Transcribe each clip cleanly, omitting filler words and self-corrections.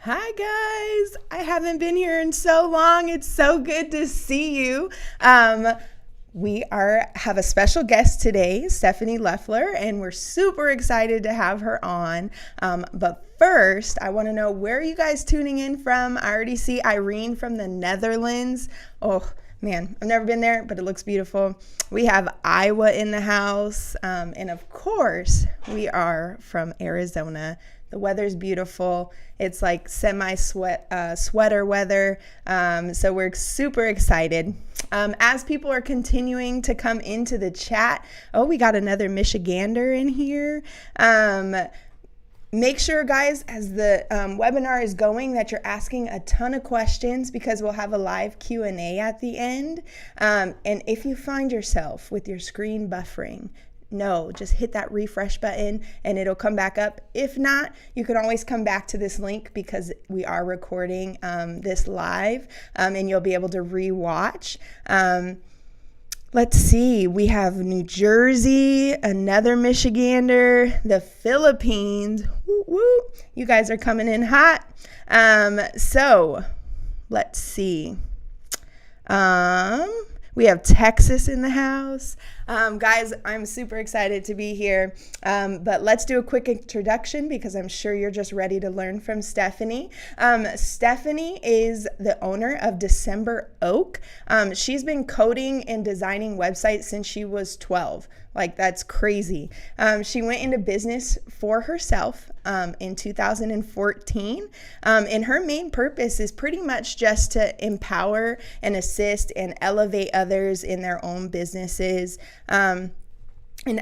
Hi guys, I haven't been here in so long. It's so good to see you. We have a special guest today, Stefani Lefler, and we're super excited to have her on. But first, I want to know, where are you guys tuning in from? I already see Irene from the Netherlands. Oh man, I've never been there, but it looks beautiful. We have Iowa in the house, and of course, we are from Arizona. The weather's beautiful. It's like sweater weather. So we're super excited. As people are continuing to come into the chat, oh, we got another Michigander in here. Make sure, guys, as the webinar is going, that you're asking a ton of questions, because we'll have a live Q&A at the end. And if you find yourself with your screen buffering, no, just hit that refresh button and it'll come back up. If not, you can always come back to this link, because we are recording this live, and you'll be able to rewatch. Let's see, we have New Jersey, another Michigander, the Philippines. Woo, woo. You guys are coming in hot. So let's see. We have Texas in the house. Guys, I'm super excited to be here. But let's do a quick introduction, because I'm sure you're just ready to learn from Stefani. Stefani is the owner of December Oak. She's been coding and designing websites since she was 12. Like, that's crazy. She went into business for herself in 2014. And her main purpose is pretty much just to empower and assist and elevate others in their own businesses. And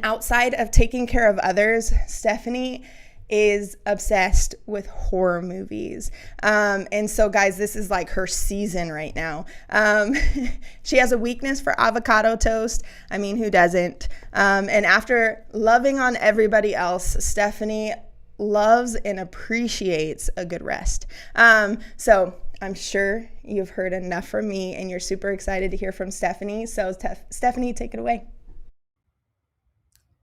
outside of taking care of others, Stefani is obsessed with horror movies. And so, guys, this is like her season right now. She has a weakness for avocado toast. I mean, who doesn't? And after loving on everybody else, Stefani loves and appreciates a good rest. So I'm sure you've heard enough from me and you're super excited to hear from Stefani. So Stefani, take it away.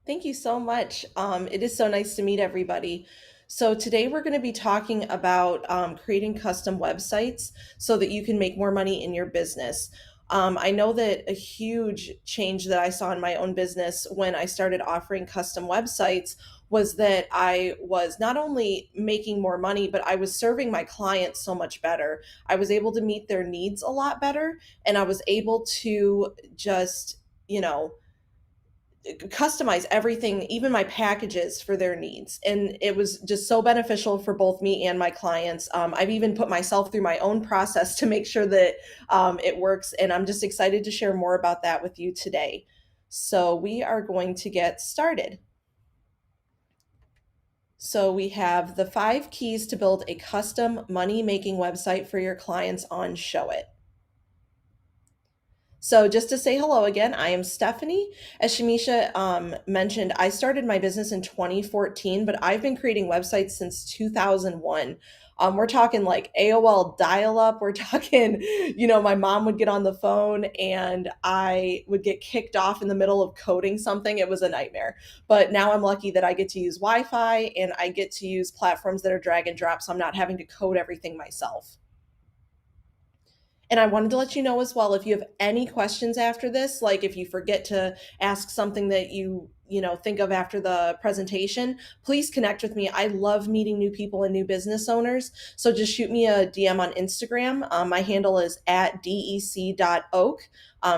Thank you so much. It is so nice to meet everybody. So today we're going to be talking about creating custom websites so that you can make more money in your business. I know that a huge change that I saw in my own business when I started offering custom websites was that I was not only making more money, but I was serving my clients so much better. I was able to meet their needs a lot better, and I was able to just, customize everything, even my packages for their needs. And it was just so beneficial for both me and my clients. I've even put myself through my own process to make sure that it works. And I'm just excited to share more about that with you today. So we are going to get started. So we have the 5 keys to build a custom money-making website for your clients on Showit. So just to say hello again, I am Stefani. As Shamisha mentioned, I started my business in 2014, but I've been creating websites since 2001. We're talking like AOL dial-up. We're talking, my mom would get on the phone and I would get kicked off in the middle of coding something. It was a nightmare. But now I'm lucky that I get to use Wi-Fi and I get to use platforms that are drag and drop, so I'm not having to code everything myself. And I wanted to let you know as well, if you have any questions after this, like if you forget to ask something that you think of after the presentation, please connect with me. I love meeting new people and new business owners. So just shoot me a DM on Instagram. My handle is at dec.oak.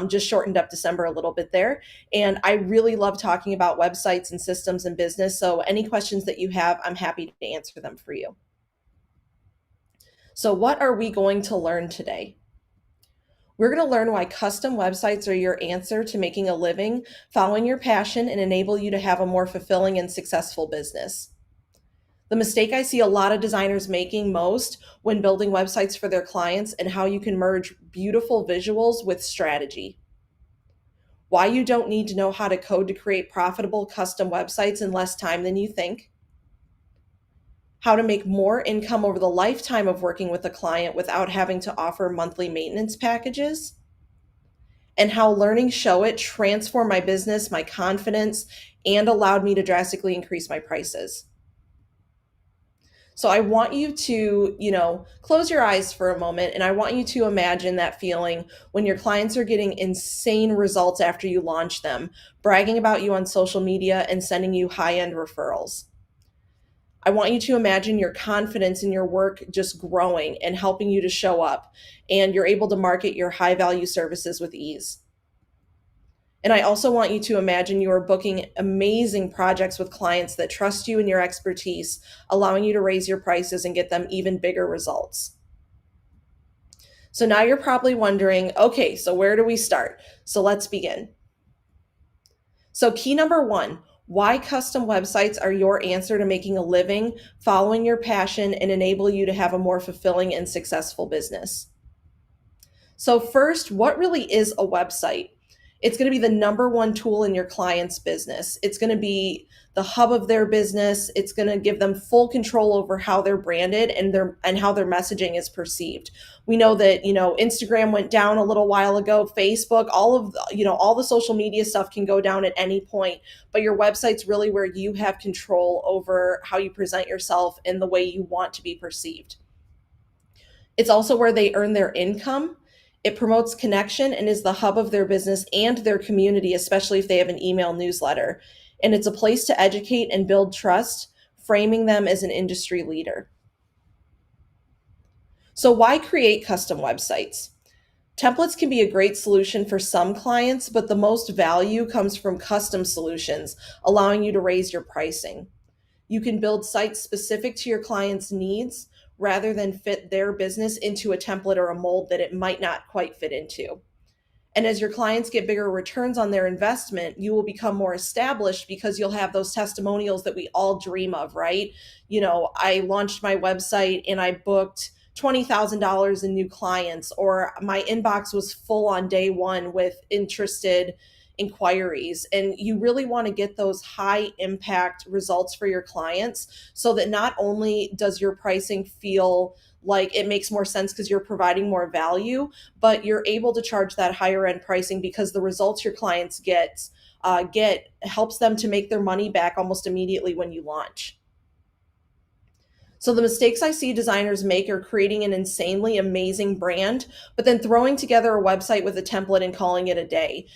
Just shortened up December a little bit there. And I really love talking about websites and systems and business. So any questions that you have, I'm happy to answer them for you. So what are we going to learn today? We're going to learn why custom websites are your answer to making a living, following your passion, and enable you to have a more fulfilling and successful business. The mistake I see a lot of designers making most when building websites for their clients, and how you can merge beautiful visuals with strategy. Why you don't need to know how to code to create profitable custom websites in less time than you think. How to make more income over the lifetime of working with a client without having to offer monthly maintenance packages, and how learning Showit transformed my business, my confidence, and allowed me to drastically increase my prices. So I want you to, close your eyes for a moment and I want you to imagine that feeling when your clients are getting insane results after you launch them, bragging about you on social media and sending you high-end referrals. I want you to imagine your confidence in your work just growing and helping you to show up, and you're able to market your high value services with ease. And I also want you to imagine you are booking amazing projects with clients that trust you and your expertise, allowing you to raise your prices and get them even bigger results. So now you're probably wondering, okay, so where do we start? So let's begin. So, key number one, why custom websites are your answer to making a living, following your passion, and enable you to have a more fulfilling and successful business. So, first, what really is a website? It's going to be the number one tool in your client's business. It's going to be the hub of their business. It's going to give them full control over how they're branded and how their messaging is perceived. We know that, Instagram went down a little while ago, Facebook, all the social media stuff can go down at any point, but your website's really where you have control over how you present yourself and the way you want to be perceived. It's also where they earn their income. It promotes connection and is the hub of their business and their community, especially if they have an email newsletter. And it's a place to educate and build trust, framing them as an industry leader. So, why create custom websites? Templates can be a great solution for some clients, but the most value comes from custom solutions, allowing you to raise your pricing. You can build sites specific to your client's needs rather than fit their business into a template or a mold that it might not quite fit into. And as your clients get bigger returns on their investment, you will become more established because you'll have those testimonials that we all dream of, right? I launched my website and I booked $20,000 in new clients, or my inbox was full on day one with interested inquiries. And you really want to get those high impact results for your clients so that not only does your pricing feel like it makes more sense because you're providing more value, but you're able to charge that higher end pricing because the results your clients get helps them to make their money back almost immediately when you launch. So the mistakes I see designers make are creating an insanely amazing brand, but then throwing together a website with a template and calling it a day.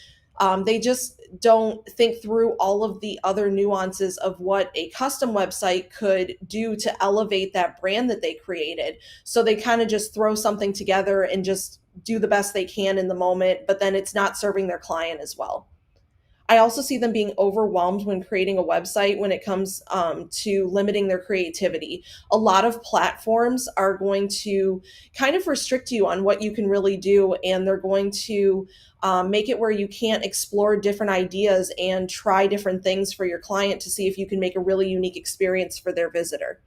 They just don't think through all of the other nuances of what a custom website could do to elevate that brand that they created. So they kind of just throw something together and just do the best they can in the moment, but then it's not serving their client as well. I also see them being overwhelmed when creating a website when it comes to limiting their creativity. A lot of platforms are going to kind of restrict you on what you can really do, and they're going to make it where you can't explore different ideas and try different things for your client to see if you can make a really unique experience for their visitor.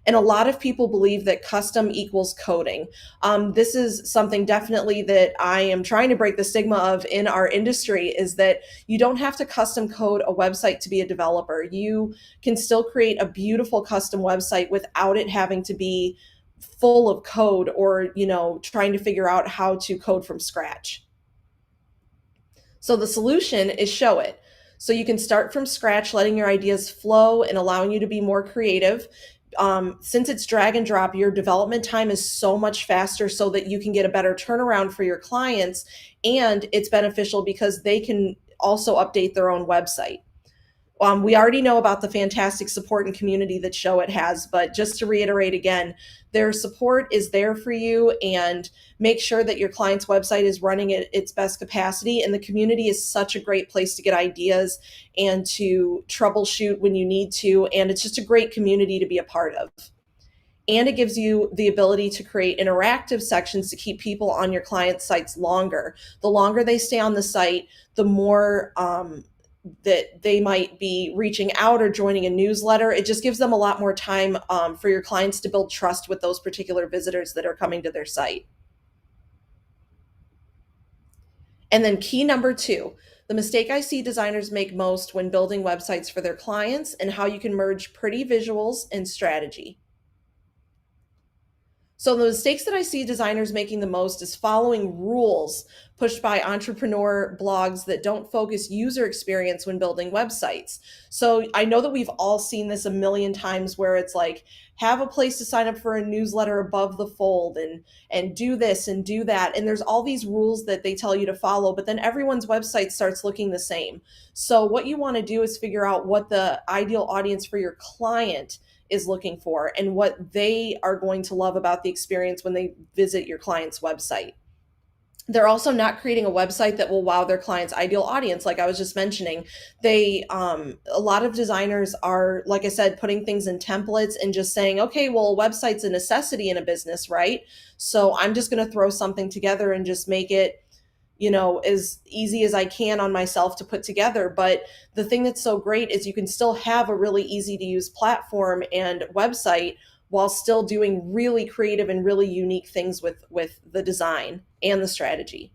And a lot of people believe that custom equals coding. This is something definitely that I am trying to break the stigma of in our industry, is that you don't have to custom code a website to be a developer. You can still create a beautiful custom website without it having to be full of code or, trying to figure out how to code from scratch. So the solution is Showit. So you can start from scratch, letting your ideas flow and allowing you to be more creative. Since it's drag and drop, your development time is so much faster so that you can get a better turnaround for your clients. And it's beneficial because they can also update their own website. We already know about the fantastic support and community that Showit has, but just to reiterate again, their support is there for you, and make sure that your client's website is running at its best capacity. And the community is such a great place to get ideas and to troubleshoot when you need to. And it's just a great community to be a part of. And it gives you the ability to create interactive sections to keep people on your client's sites longer. The longer they stay on the site, the more that they might be reaching out or joining a newsletter. It just gives them a lot more time for your clients to build trust with those particular visitors that are coming to their site. And then key number two, the mistake I see designers make most when building websites for their clients, and how you can merge pretty visuals and strategy. So the mistakes that I see designers making the most is following rules pushed by entrepreneur blogs that don't focus user experience when building websites. So I know that we've all seen this a million times where it's like have a place to sign up for a newsletter above the fold and do this and do that, and there's all these rules that they tell you to follow, but then everyone's website starts looking the same. So what you want to do is figure out what the ideal audience for your client is looking for and what they are going to love about the experience when they visit your client's website. They're also not creating a website that will wow their client's ideal audience. Like I was just mentioning, a lot of designers are, like I said, putting things in templates and just saying, okay, well, a website's a necessity in a business, right? So I'm just going to throw something together and just make it, as easy as I can on myself to put together. But the thing that's so great is you can still have a really easy to use platform and website while still doing really creative and really unique things with the design and the strategy.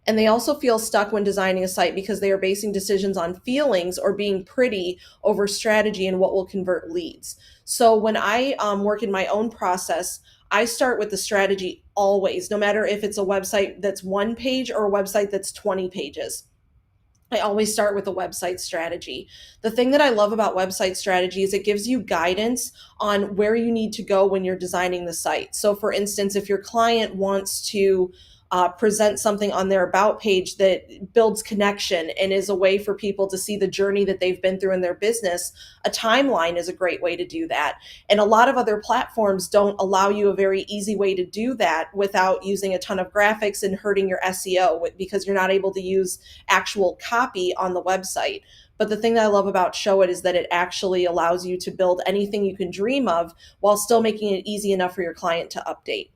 And they also feel stuck when designing a site because they are basing decisions on feelings or being pretty over strategy and what will convert leads. So when I work in my own process, I start with the strategy always, no matter if it's a website that's one page or a website that's 20 pages. I always start with a website strategy. The thing that I love about website strategy is it gives you guidance on where you need to go when you're designing the site. So, for instance, if your client wants to present something on their about page that builds connection and is a way for people to see the journey that they've been through in their business, a timeline is a great way to do that. And a lot of other platforms don't allow you a very easy way to do that without using a ton of graphics and hurting your SEO because you're not able to use actual copy on the website. But the thing that I love about Showit is that it actually allows you to build anything you can dream of while still making it easy enough for your client to update.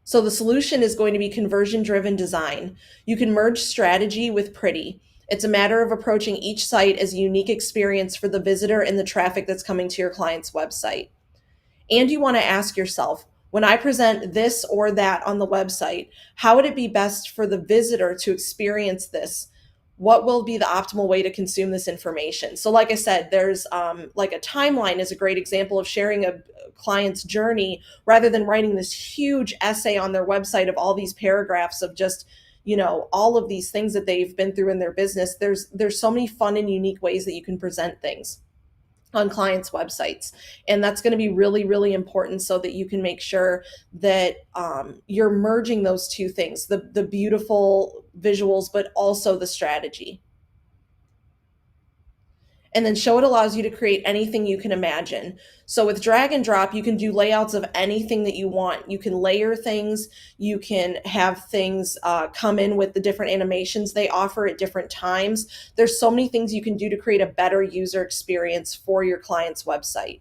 So the solution is going to be conversion-driven design. You can merge strategy with pretty. It's a matter of approaching each site as a unique experience for the visitor and the traffic that's coming to your client's website. And you want to ask yourself, when I present this or that on the website, how would it be best for the visitor to experience this? What will be the optimal way to consume this information? So like I said, there's like a timeline is a great example of sharing a client's journey rather than writing this huge essay on their website of all these paragraphs of just all of these things that they've been through in their business. There's so many fun and unique ways that you can present things on clients' websites. And that's going to be really, really important so that you can make sure that you're merging those two things, the beautiful visuals, but also the strategy. And then Showit allows you to create anything you can imagine. So with drag and drop, you can do layouts of anything that you want. You can layer things. You can have things come in with the different animations they offer at different times. There's so many things you can do to create a better user experience for your client's website.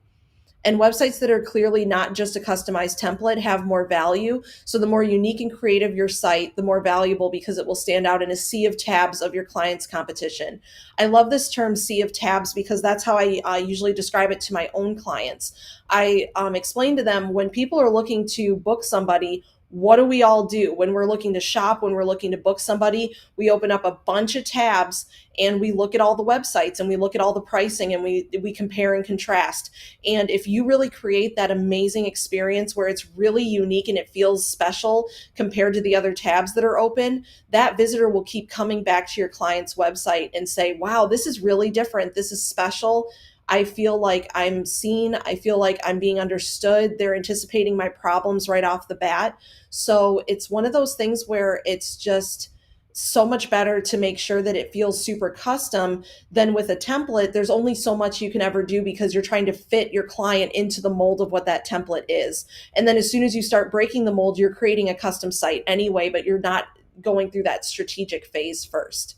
And websites that are clearly not just a customized template have more value. So the more unique and creative your site, the more valuable because it will stand out in a sea of tabs of your client's competition. I love this term sea of tabs because that's how I usually describe it to my own clients. I explain to them when people are looking to book somebody, what do we all do when we're looking to shop, when we're looking to book somebody? We open up a bunch of tabs and we look at all the websites and we look at all the pricing and we compare and contrast. And if you really create that amazing experience where it's really unique and it feels special compared to the other tabs that are open, that visitor will keep coming back to your client's website and say, wow, this is really different. This is special. I feel like I'm seen. I feel like I'm being understood. They're anticipating my problems right off the bat. So it's one of those things where it's just so much better to make sure that it feels super custom than with a template. There's only so much you can ever do because you're trying to fit your client into the mold of what that template is. And then as soon as you start breaking the mold, you're creating a custom site anyway, but you're not going through that strategic phase first.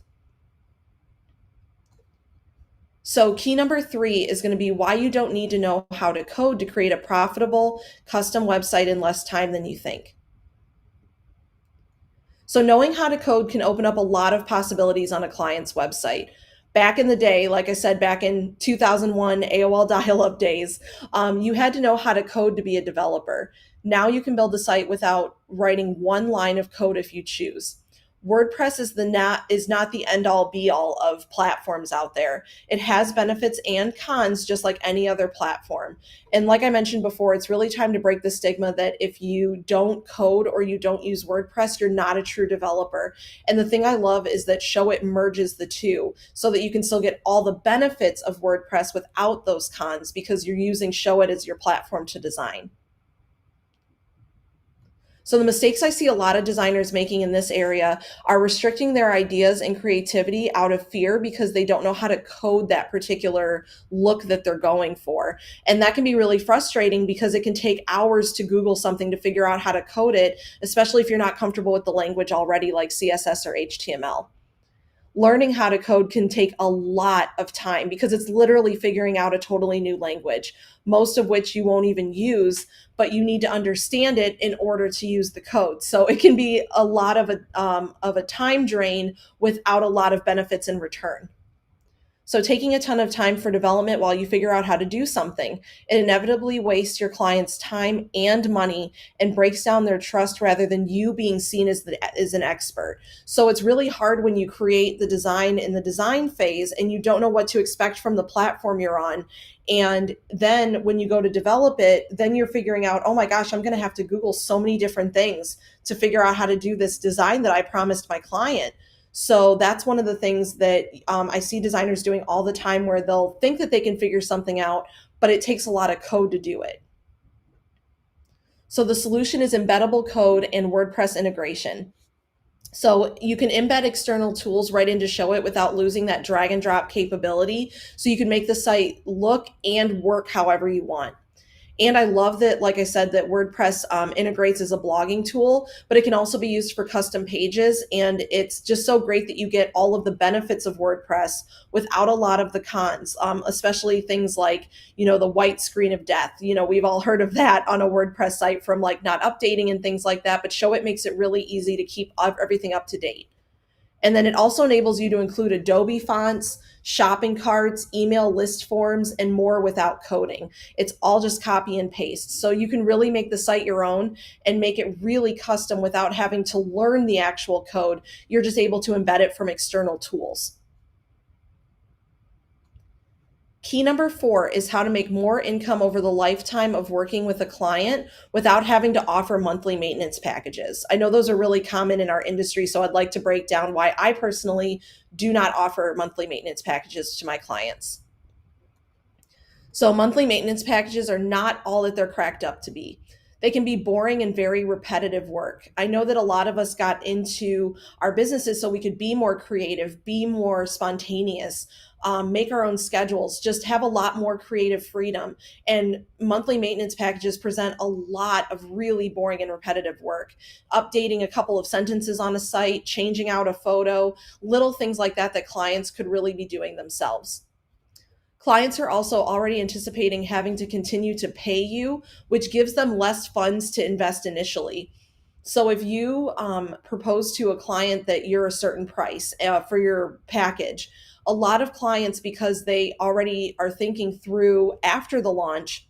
So key number 3 is going to be why you don't need to know how to code to create a profitable custom website in less time than you think. So knowing how to code can open up a lot of possibilities on a client's website. Back in the day, like I said, back in 2001 AOL dial-up days, you had to know how to code to be a developer. Now you can build a site without writing one line of code if you choose. WordPress is not the end all be all of platforms out there. It has benefits and cons just like any other platform. And like I mentioned before, it's really time to break the stigma that if you don't code or you don't use WordPress, you're not a true developer. And the thing I love is that Showit merges the two so that you can still get all the benefits of WordPress without those cons because you're using Showit as your platform to design. So the mistakes I see a lot of designers making in this area are restricting their ideas and creativity out of fear because they don't know how to code that particular look that they're going for. And that can be really frustrating because it can take hours to Google something to figure out how to code it, especially if you're not comfortable with the language already like CSS or HTML. Learning how to code can take a lot of time because it's literally figuring out a totally new language, most of which you won't even use, but you need to understand it in order to use the code. So it can be a lot of a time drain without a lot of benefits in return. So taking a ton of time for development while you figure out how to do something, it inevitably wastes your client's time and money and breaks down their trust rather than you being seen as an expert. So it's really hard when you create the design in the design phase and you don't know what to expect from the platform you're on. And then when you go to develop it, then you're figuring out, oh my gosh, I'm going to have to Google so many different things to figure out how to do this design that I promised my client. So that's one of the things that I see designers doing all the time where they'll think that they can figure something out, but it takes a lot of code to do it. So the solution is embeddable code and WordPress integration. So you can embed external tools right into Showit without losing that drag and drop capability. So you can make the site look and work however you want. And I love that, like I said, that WordPress integrates as a blogging tool, but it can also be used for custom pages. And it's just so great that you get all of the benefits of WordPress without a lot of the cons, especially things like, the white screen of death. We've all heard of that on a WordPress site from like not updating and things like that, but Showit makes it really easy to keep everything up to date. And then it also enables you to include Adobe fonts, shopping carts, email list forms, and more without coding. It's all just copy and paste. So you can really make the site your own and make it really custom without having to learn the actual code. You're just able to embed it from external tools. Key number 4 is how to make more income over the lifetime of working with a client without having to offer monthly maintenance packages. I know those are really common in our industry, so I'd like to break down why I personally do not offer monthly maintenance packages to my clients. So monthly maintenance packages are not all that they're cracked up to be. They can be boring and very repetitive work. I know that a lot of us got into our businesses so we could be more creative, be more spontaneous, make our own schedules, just have a lot more creative freedom. And monthly maintenance packages present a lot of really boring and repetitive work. Updating a couple of sentences on a site, changing out a photo, little things like that that clients could really be doing themselves. Clients are also already anticipating having to continue to pay you, which gives them less funds to invest initially. So if you propose to a client that you're a certain price for your package, a lot of clients, because they already are thinking through after the launch,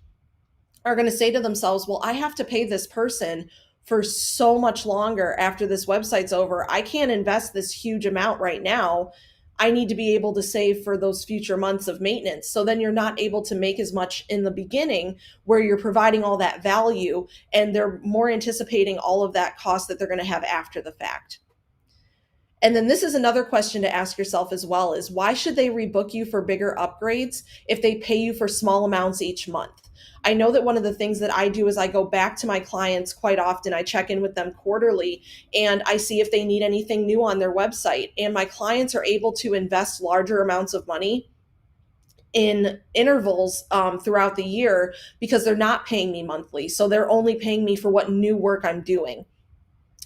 are going to say to themselves, well, I have to pay this person for so much longer after this website's over. I can't invest this huge amount right now. I need to be able to save for those future months of maintenance. So then you're not able to make as much in the beginning where you're providing all that value and they're more anticipating all of that cost that they're going to have after the fact. And then this is another question to ask yourself as well is why should they rebook you for bigger upgrades if they pay you for small amounts each month? I know that one of the things that I do is I go back to my clients quite often. I check in with them quarterly and I see if they need anything new on their website. And my clients are able to invest larger amounts of money in intervals throughout the year because they're not paying me monthly. So they're only paying me for what new work I'm doing.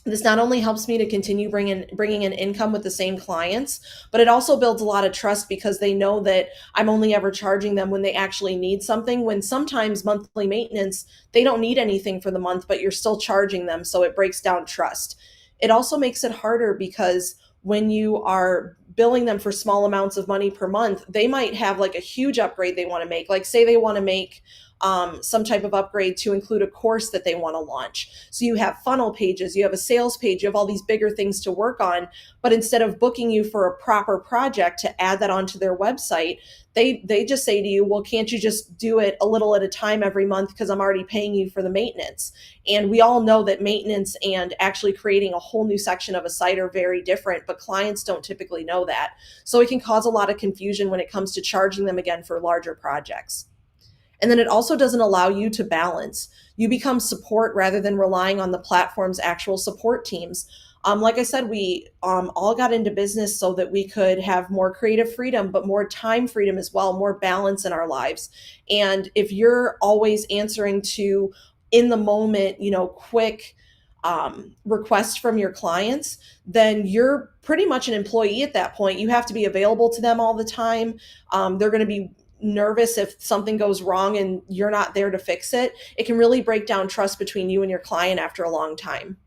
This not only helps me to continue bringing in income with the same clients, but it also builds a lot of trust because they know that I'm only ever charging them when they actually need something. When sometimes monthly maintenance, they don't need anything for the month, but you're still charging them. So it breaks down trust. It also makes it harder because when you are billing them for small amounts of money per month, they might have like a huge upgrade they want to make. Like say they want to make some type of upgrade to include a course that they want to launch. So you have funnel pages, you have a sales page, you have all these bigger things to work on. But instead of booking you for a proper project to add that onto their website, they just say to you, well, can't you just do it a little at a time every month because I'm already paying you for the maintenance? And we all know that maintenance and actually creating a whole new section of a site are very different, but clients don't typically know that. So it can cause a lot of confusion when it comes to charging them again for larger projects. And then it also doesn't allow you to balance. You become support rather than relying on the platform's actual support teams. Like I said, we all got into business so that we could have more creative freedom, but more time freedom as well, more balance in our lives. And if you're always answering to in the moment, quick requests from your clients, then you're pretty much an employee at that point. You have to be available to them all the time. They're going to be nervous if something goes wrong and you're not there to fix it. It can really break down trust between you and your client after a long time.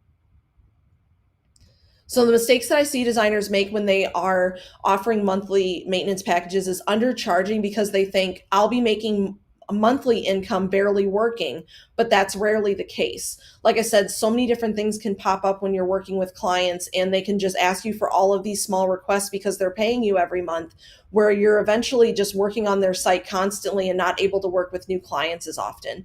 So the mistakes that I see designers make when they are offering monthly maintenance packages is undercharging because they think I'll be making a monthly income barely working, but that's rarely the case. Like I said, so many different things can pop up when you're working with clients and they can just ask you for all of these small requests because they're paying you every month, where you're eventually just working on their site constantly and not able to work with new clients as often.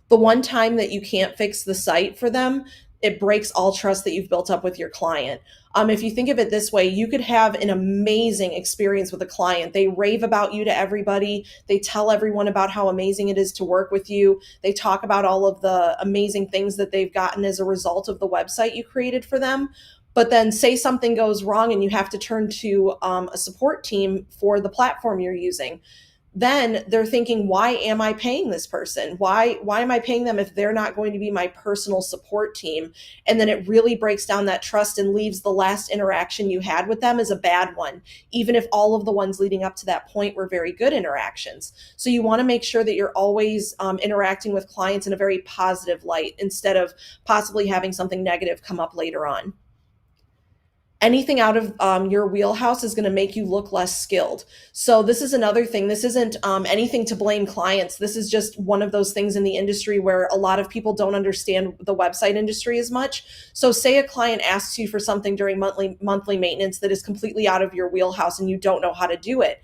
The one time that you can't fix the site for them, it breaks all trust that you've built up with your client. If you think of it this way, you could have an amazing experience with a client. They rave about you to everybody. They tell everyone about how amazing it is to work with you. They talk about all of the amazing things that they've gotten as a result of the website you created for them. But then say something goes wrong and you have to turn to a support team for the platform you're using. Then they're thinking, why am I paying this person? Why am I paying them if they're not going to be my personal support team? And then it really breaks down that trust and leaves the last interaction you had with them as a bad one, even if all of the ones leading up to that point were very good interactions. So you want to make sure that you're always interacting with clients in a very positive light instead of possibly having something negative come up later on. Anything out of your wheelhouse is going to make you look less skilled. So this is another thing. This isn't anything to blame clients. This is just one of those things in the industry where a lot of people don't understand the website industry as much. So say a client asks you for something during monthly maintenance that is completely out of your wheelhouse and you don't know how to do it.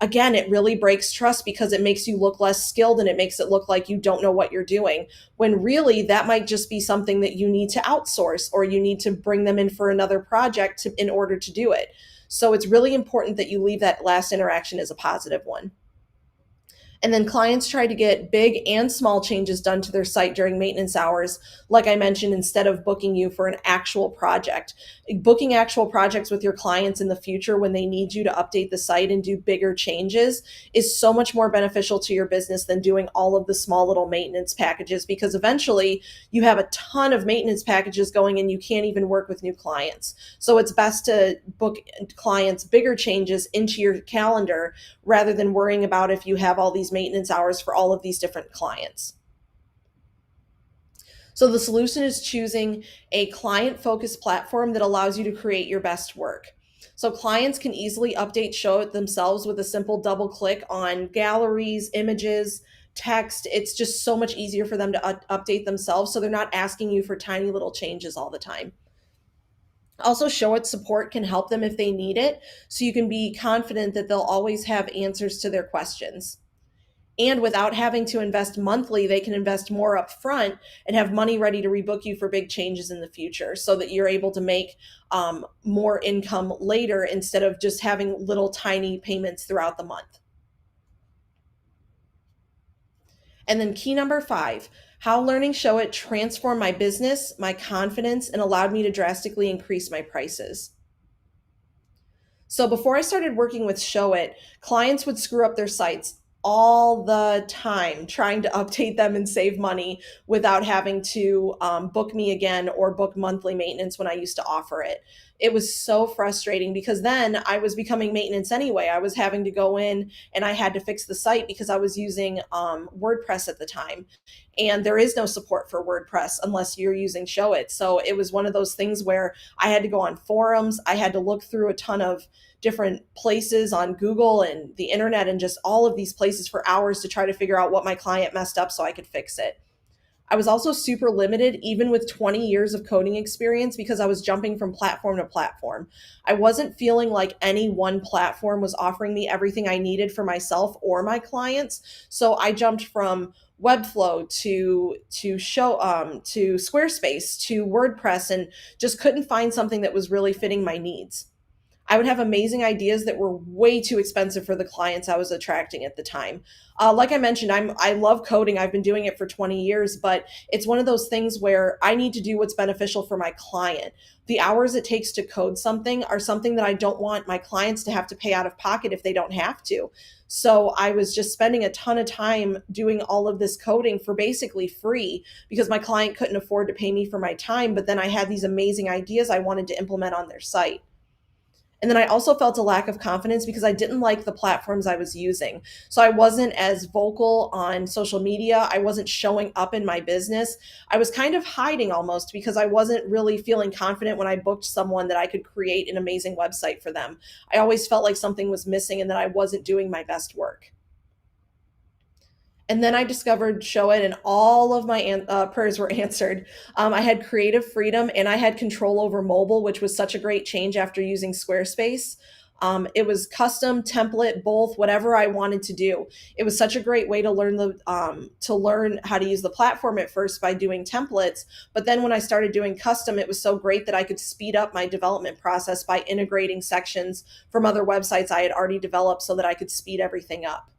Again, it really breaks trust because it makes you look less skilled and it makes it look like you don't know what you're doing, when really that might just be something that you need to outsource or you need to bring them in for another project in order to do it. So it's really important that you leave that last interaction as a positive one. And then clients try to get big and small changes done to their site during maintenance hours, like I mentioned, instead of booking you for an actual project. Booking actual projects with your clients in the future when they need you to update the site and do bigger changes is so much more beneficial to your business than doing all of the small little maintenance packages, because eventually you have a ton of maintenance packages going and you can't even work with new clients. So it's best to book clients bigger changes into your calendar rather than worrying about if you have all these maintenance hours for all of these different clients. So the solution is choosing a client-focused platform that allows you to create your best work. So clients can easily update Showit themselves with a simple double click on galleries, images, text. It's just so much easier for them to update themselves, so they're not asking you for tiny little changes all the time. Also, Showit support can help them if they need it, so you can be confident that they'll always have answers to their questions. And without having to invest monthly, they can invest more upfront and have money ready to rebook you for big changes in the future so that you're able to make more income later instead of just having little tiny payments throughout the month. And then key number 5, how learning Showit transformed my business, my confidence, and allowed me to drastically increase my prices. So before I started working with Showit, clients would screw up their sites all the time trying to update them and save money without having to book me again or book monthly maintenance when I used to offer it. It was so frustrating because then I was becoming maintenance anyway. I was having to go in and I had to fix the site because I was using WordPress at the time. And there is no support for WordPress unless you're using Showit. So it was one of those things where I had to go on forums. I had to look through a ton of different places on Google and the internet and just all of these places for hours to try to figure out what my client messed up so I could fix it. I was also super limited, even with 20 years of coding experience, because I was jumping from platform to platform. I wasn't feeling like any one platform was offering me everything I needed for myself or my clients. So I jumped from Webflow to Squarespace to WordPress and just couldn't find something that was really fitting my needs. I would have amazing ideas that were way too expensive for the clients I was attracting at the time. Like I mentioned, I love coding. I've been doing it for 20 years, but it's one of those things where I need to do what's beneficial for my client. The hours it takes to code something are something that I don't want my clients to have to pay out of pocket if they don't have to. So I was just spending a ton of time doing all of this coding for basically free because my client couldn't afford to pay me for my time. But then I had these amazing ideas I wanted to implement on their site. And then I also felt a lack of confidence because I didn't like the platforms I was using. So I wasn't as vocal on social media. I wasn't showing up in my business. I was kind of hiding almost because I wasn't really feeling confident when I booked someone that I could create an amazing website for them. I always felt like something was missing and that I wasn't doing my best work. And then I discovered Showit, and all of my prayers were answered. I had creative freedom and I had control over mobile, which was such a great change after using Squarespace. It was custom, template, both, whatever I wanted to do. It was such a great way to learn how to use the platform at first by doing templates. But then when I started doing custom, it was so great that I could speed up my development process by integrating sections from other websites I had already developed so that I could speed everything up.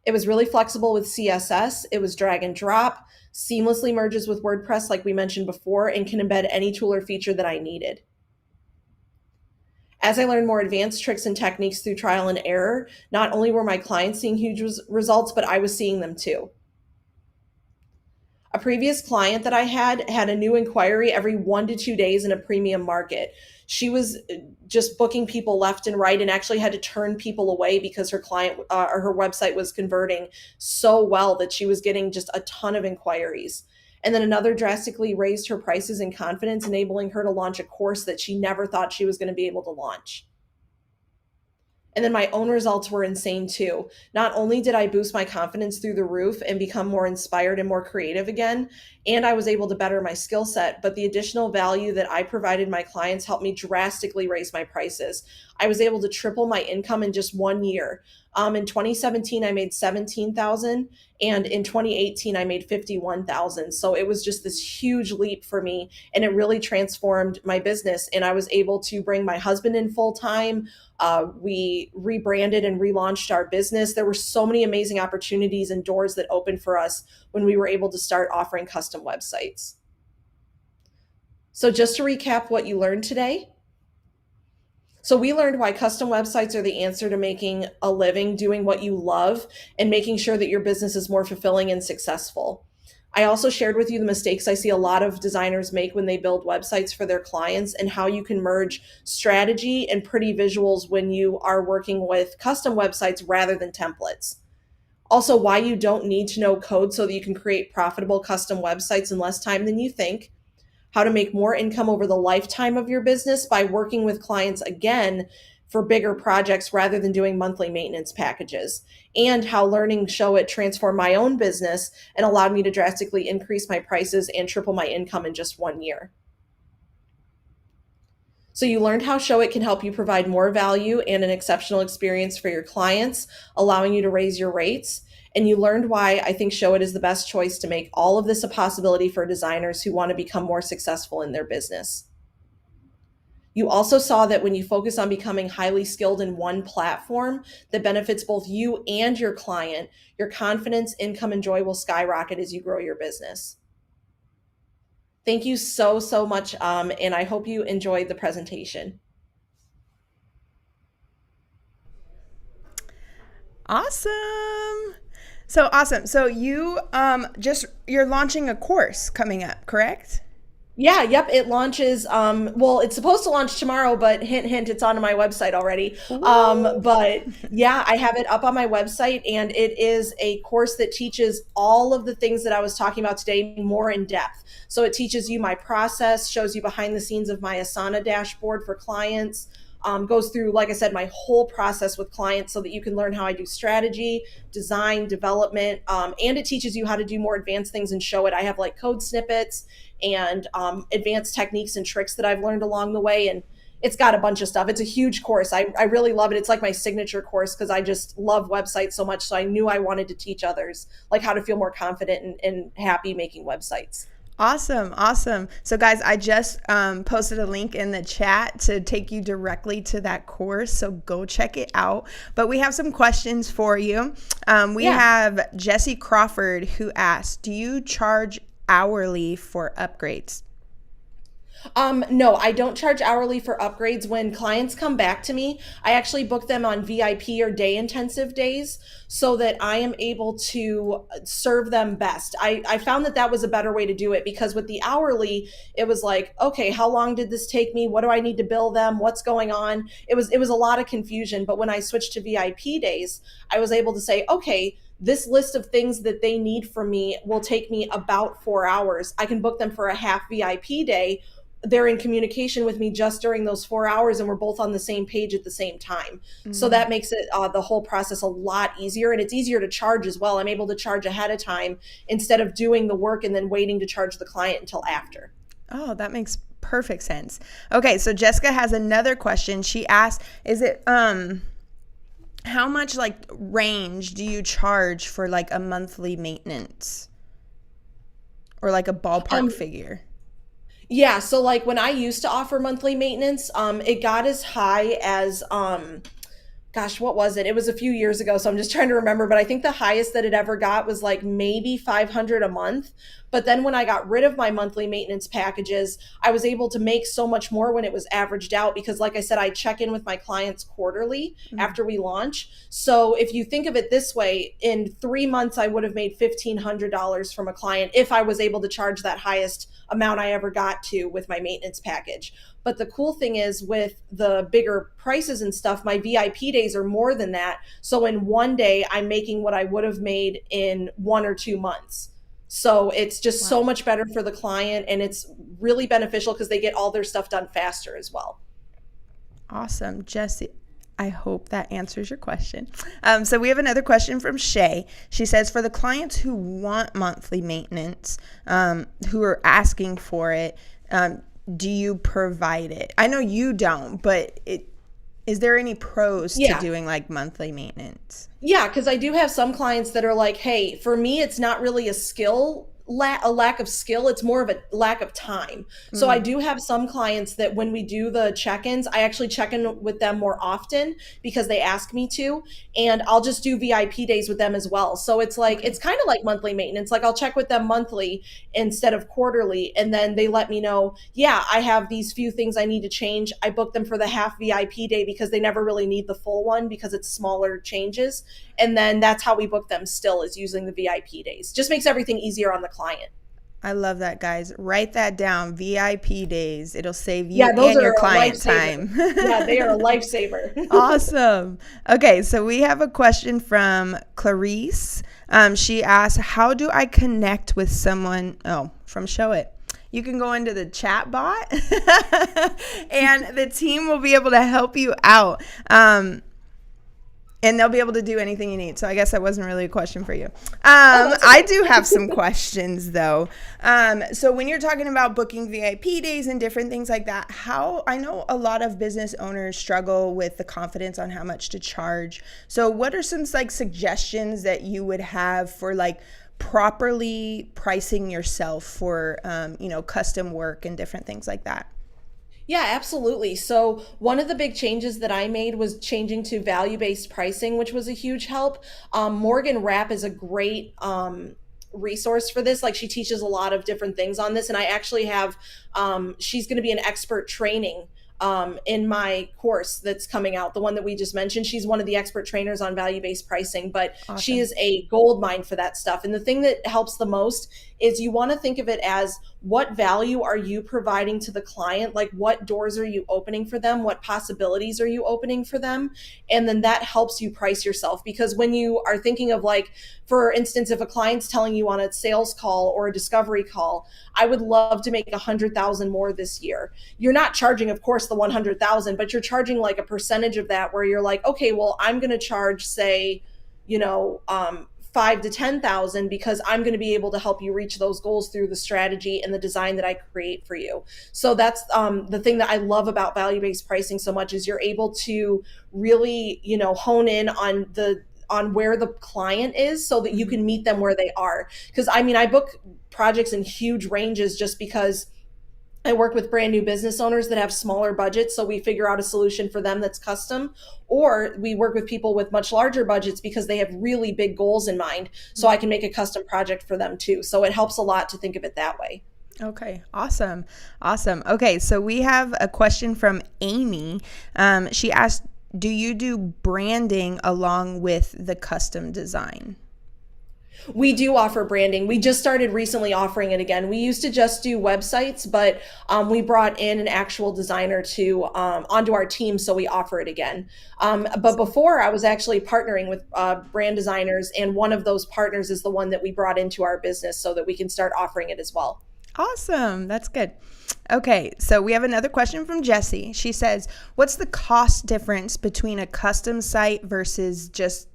It was really flexible with CSS. It was drag and drop, seamlessly merges with WordPress, like we mentioned before, and can embed any tool or feature that I needed. As I learned more advanced tricks and techniques through trial and error, not only were my clients seeing huge results, but I was seeing them too. A previous client that I had a new inquiry every 1 to 2 days in a premium market. She was just booking people left and right and actually had to turn people away because her client or her website was converting so well that she was getting just a ton of inquiries. And then another drastically raised her prices and confidence, enabling her to launch a course that she never thought she was going to be able to launch. And then my own results were insane too. Not only did I boost my confidence through the roof and become more inspired and more creative again, and I was able to better my skill set, but the additional value that I provided my clients helped me drastically raise my prices. I was able to triple my income in just 1 year. In 2017, I made 17,000, and in 2018, I made 51,000. So it was just this huge leap for me, and it really transformed my business. And I was able to bring my husband in full time. We rebranded and relaunched our business. There were so many amazing opportunities and doors that opened for us when we were able to start offering custom websites. So just to recap what you learned today. So we learned why custom websites are the answer to making a living, doing what you love, and making sure that your business is more fulfilling and successful. I also shared with you the mistakes I see a lot of designers make when they build websites for their clients and how you can merge strategy and pretty visuals when you are working with custom websites rather than templates. Also, why you don't need to know code so that you can create profitable custom websites in less time than you think. How to make more income over the lifetime of your business by working with clients again for bigger projects rather than doing monthly maintenance packages, and how learning Showit transformed my own business and allowed me to drastically increase my prices and triple my income in just 1 year. So you learned how Showit can help you provide more value and an exceptional experience for your clients, allowing you to raise your rates. And you learned why I think Showit is the best choice to make all of this a possibility for designers who want to become more successful in their business. You also saw that when you focus on becoming highly skilled in one platform that benefits both you and your client, your confidence, income, and joy will skyrocket as you grow your business. Thank you so, so much, and I hope you enjoyed the presentation. Awesome. So awesome. So you're launching a course coming up, correct? Yeah, yep, it launches. Well, it's supposed to launch tomorrow, but hint, hint, it's on my website already. What? But yeah, I have it up on my website, and it is a course that teaches all of the things that I was talking about today more in depth. So it teaches you my process, shows you behind the scenes of my Asana dashboard for clients, goes through, like I said, my whole process with clients so that you can learn how I do strategy, design, development, and it teaches you how to do more advanced things and show it. I have like code snippets and advanced techniques and tricks that I've learned along the way. And it's got a bunch of stuff. It's a huge course. I really love it. It's like my signature course because I just love websites so much. So I knew I wanted to teach others like how to feel more confident and happy making websites. Awesome, awesome. So, guys, I just posted a link in the chat to take you directly to that course. So, go check it out. But we have some questions for you. We Yeah. have Jesse Crawford who asked, do you charge hourly for upgrades? No, I don't charge hourly for upgrades. When clients come back to me, I actually book them on VIP or day intensive days so that I am able to serve them best. I found that that was a better way to do it because with the hourly, it was like, okay, how long did this take me? What do I need to bill them? What's going on? It was a lot of confusion. But when I switched to VIP days, I was able to say, okay, this list of things that they need from me will take me about 4 hours. I can book them for a half VIP day. They're in communication with me just during those 4 hours and we're both on the same page at the same time. So Mm. that makes it the whole process a lot easier, and it's easier to charge as well. I'm able to charge ahead of time instead of doing the work and then waiting to charge the client until after. Oh, that makes perfect sense. Okay, so Jessica has another question. She asked, is it how much like range do you charge for like a monthly maintenance or like a ballpark Um, figure? yeah, so like when I used to offer monthly maintenance, it got as high as gosh, what was it? It was a few years ago, so I'm just trying to remember, but I think the highest that it ever got was like maybe 500 a month. But then when I got rid of my monthly maintenance packages, I was able to make so much more when it was averaged out because like I said, I check in with my clients quarterly Mm. after we launch. So if you think of it this way, in 3 months I would have made $1,500 from a client if I was able to charge that highest amount I ever got to with my maintenance package. But the cool thing is with the bigger prices and stuff, my VIP days are more than that. So in one day, I'm making what I would have made in 1 or 2 months. So it's just Wow. so much better for the client and it's really beneficial because they get all their stuff done faster as well. Awesome, Jesse. I hope that answers your question. So we have another question from Shay. She says, for the clients who want monthly maintenance, who are asking for it, do you provide it? I know you don't, but is there any pros to Yeah. doing like monthly maintenance? Yeah, because I do have some clients that are like, hey, for me, it's not really a lack of skill. It's more of a lack of time. So I Mm. do have some clients that when we do the check-ins, I actually check in with them more often because they ask me to, and I'll just do VIP days with them as well. So it's like, Okay. it's kind of like monthly maintenance. Like I'll check with them monthly instead of quarterly, and then they let me know, yeah, I have these few things I need to change. I book them for the half VIP day because they never really need the full one because it's smaller changes, and then that's how we book them still is using the VIP days. Just makes everything easier on the client. I love that, guys. Write that down. VIP days. It'll save you Yeah, those and are your a client lifesaver. time. Yeah, they are a lifesaver. Awesome. Okay, so we have a question from Clarice. She asked, how do I connect with someone? Oh, from Showit. You can go into the chat bot and the team will be able to help you out. And they'll be able to do anything you need. So I guess that wasn't really a question for you. Oh, that's I okay. do have some questions though. So when you're talking about booking VIP days and different things like that, how I know a lot of business owners struggle with the confidence on how much to charge. So what are some like suggestions that you would have for like properly pricing yourself for custom work and different things like that? Yeah, absolutely. So, one of the big changes that I made was changing to value-based pricing, which was a huge help. Morgan Rapp is a great resource for this. Like, she teaches a lot of different things on this. And I actually have, she's going to be an expert training in my course that's coming out, the one that we just mentioned. She's one of the expert trainers on value-based pricing, but she Awesome. is a gold mine for that stuff. And the thing that helps the most is you want to think of it as, what value are you providing to the client? Like, what doors are you opening for them? What possibilities are you opening for them? And then that helps you price yourself. Because when you are thinking of, like, for instance, if a client's telling you on a sales call or a discovery call, I would love to make 100,000 more this year. You're not charging, of course, the 100,000, but you're charging like a percentage of that, where you're like, okay, well, I'm going to charge, say, you know, 5 to 10,000, because I'm going to be able to help you reach those goals through the strategy and the design that I create for you. So that's the thing that I love about value-based pricing so much, is you're able to really, you know, hone in on where the client is, so that you can meet them where they are. Because I mean, I book projects in huge ranges just because I work with brand new business owners that have smaller budgets, so we figure out a solution for them that's custom. Or we work with people with much larger budgets because they have really big goals in mind, so I can make a custom project for them too. So it helps a lot to think of it that way. Okay, awesome. Awesome. Okay, so we have a question from Amy. She asked, do you do branding along with the custom design? We do offer branding. We just started recently offering it again. We used to just do websites, but we brought in an actual designer to onto our team, so we offer it again. But before, I was actually partnering with brand designers, and one of those partners is the one that we brought into our business so that we can start offering it as well. Awesome. That's good. Okay, so we have another question from Jessie. She says, what's the cost difference between a custom site versus just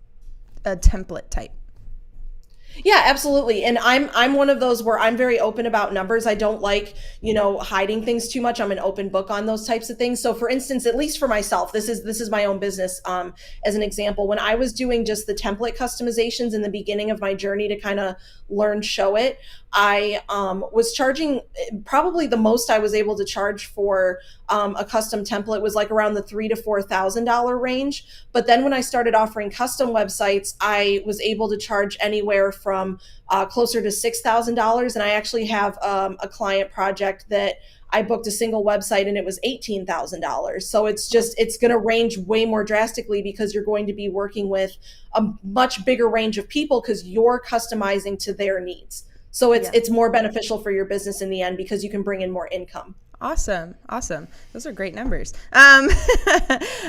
a template type? Yeah, absolutely. And I'm one of those where I'm very open about numbers. I don't like, you know, hiding things too much. I'm an open book on those types of things. So for instance, at least for myself, this is my own business. As an example, when I was doing just the template customizations in the beginning of my journey to kind of learn Showit, I was charging, probably the most I was able to charge for a custom template was like around the $3,000 to $4,000 range. But then when I started offering custom websites, I was able to charge anywhere from closer to $6,000. And I actually have a client project that I booked a single website and it was $18,000. So it's going to range way more drastically, because you're going to be working with a much bigger range of people, because you're customizing to their needs. So Yeah. it's more beneficial for your business in the end, because you can bring in more income. Awesome. Awesome. Those are great numbers.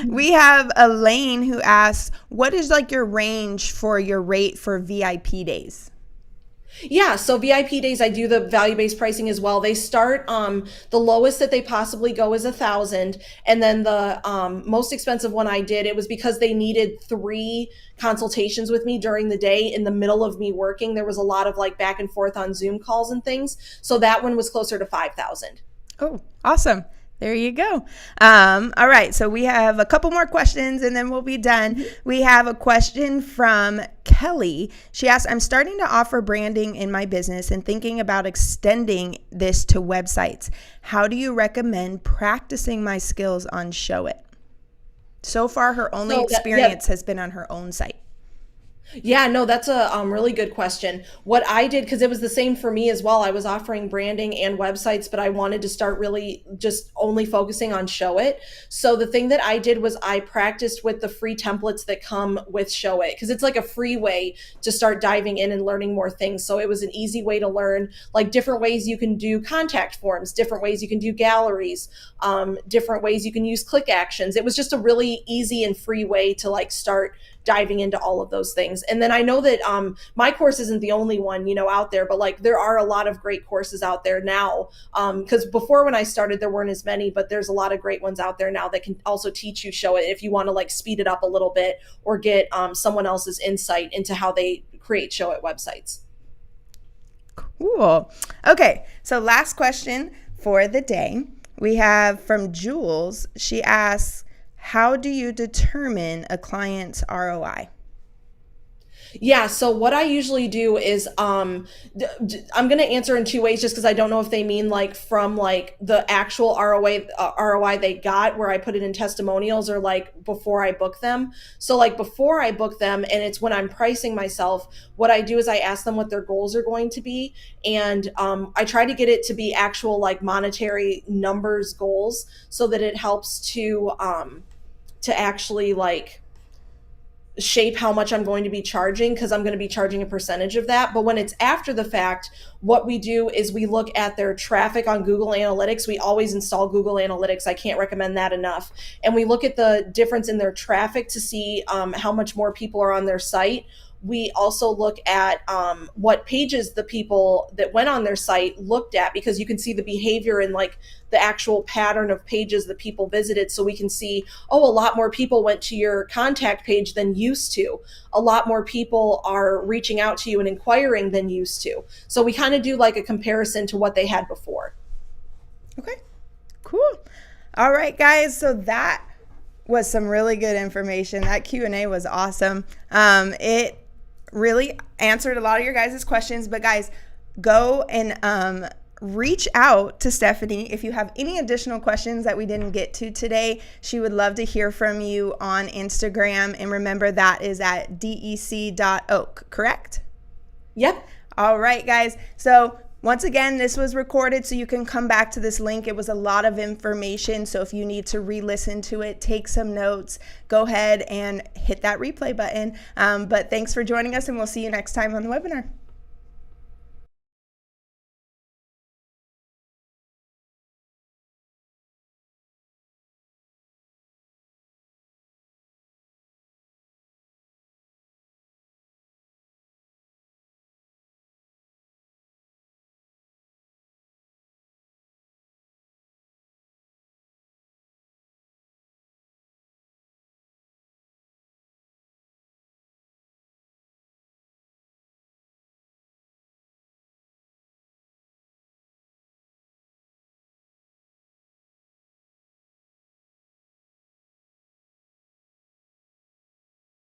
We have Elaine who asks, what is like your range for your rate for VIP days? Yeah, so VIP days, I do the value-based pricing as well. They start the lowest that they possibly go is 1,000, and then the most expensive one I did, it was because they needed 3 consultations with me during the day in the middle of me working. There was a lot of like back and forth on Zoom calls and things, so that one was closer to 5,000. Oh, awesome. There you go. All right. So we have a couple more questions and then we'll be done. We have a question from Kelly. She asks, I'm starting to offer branding in my business and thinking about extending this to websites. How do you recommend practicing my skills on Showit? So far, her only So that, yeah, experience has been on her own site. Yeah, no, that's a really good question. What I did, because it was the same for me as well, I was offering branding and websites, but I wanted to start really just only focusing on Showit. So the thing that I did was I practiced with the free templates that come with Showit, because it's like a free way to start diving in and learning more things. So it was an easy way to learn, like different ways you can do contact forms, different ways you can do galleries, different ways you can use click actions. It was just a really easy and free way to like start diving into all of those things. And then I know that my course isn't the only one, you know, out there, but like there are a lot of great courses out there now. Because before when I started, there weren't as many, but there's a lot of great ones out there now that can also teach you Showit if you want to like speed it up a little bit, or get someone else's insight into how they create Showit websites. Cool. Okay. So last question for the day. We have from Jules. She asks, how do you determine a client's ROI? Yeah, so what I usually do is I'm going to answer in two ways just because I don't know if they mean like from like the actual ROI they got where I put it in testimonials or like before I book them. So like before I book them and it's when I'm pricing myself, what I do is I ask them what their goals are going to be, and I try to get it to be actual like monetary numbers goals so that it helps to actually like shape how much I'm going to be charging, because I'm going to be charging a percentage of that. But when it's after the fact, what we do is we look at their traffic on Google Analytics. We always install Google Analytics. I can't recommend that enough. And we look at the difference in their traffic to see how much more people are on their site. We also look at what pages the people that went on their site looked at, because you can see the behavior and like the actual pattern of pages that people visited. So we can see, oh, a lot more people went to your contact page than used to. A lot more people are reaching out to you and inquiring than used to. So we kind of do like a comparison to what they had before. Okay, cool. All right, guys. So that was some really good information. That Q&A was awesome. It really answered a lot of your guys' questions, but guys, go and reach out to Stefani if you have any additional questions that we didn't get to today. She would love to hear from you on Instagram, and remember that is at dec.oak, correct? Yep. All right, guys. So once again, this was recorded, so you can come back to this link. It was a lot of information, so if you need to re-listen to it, take some notes, go ahead and hit that replay button. But thanks for joining us, and we'll see you next time on the webinar.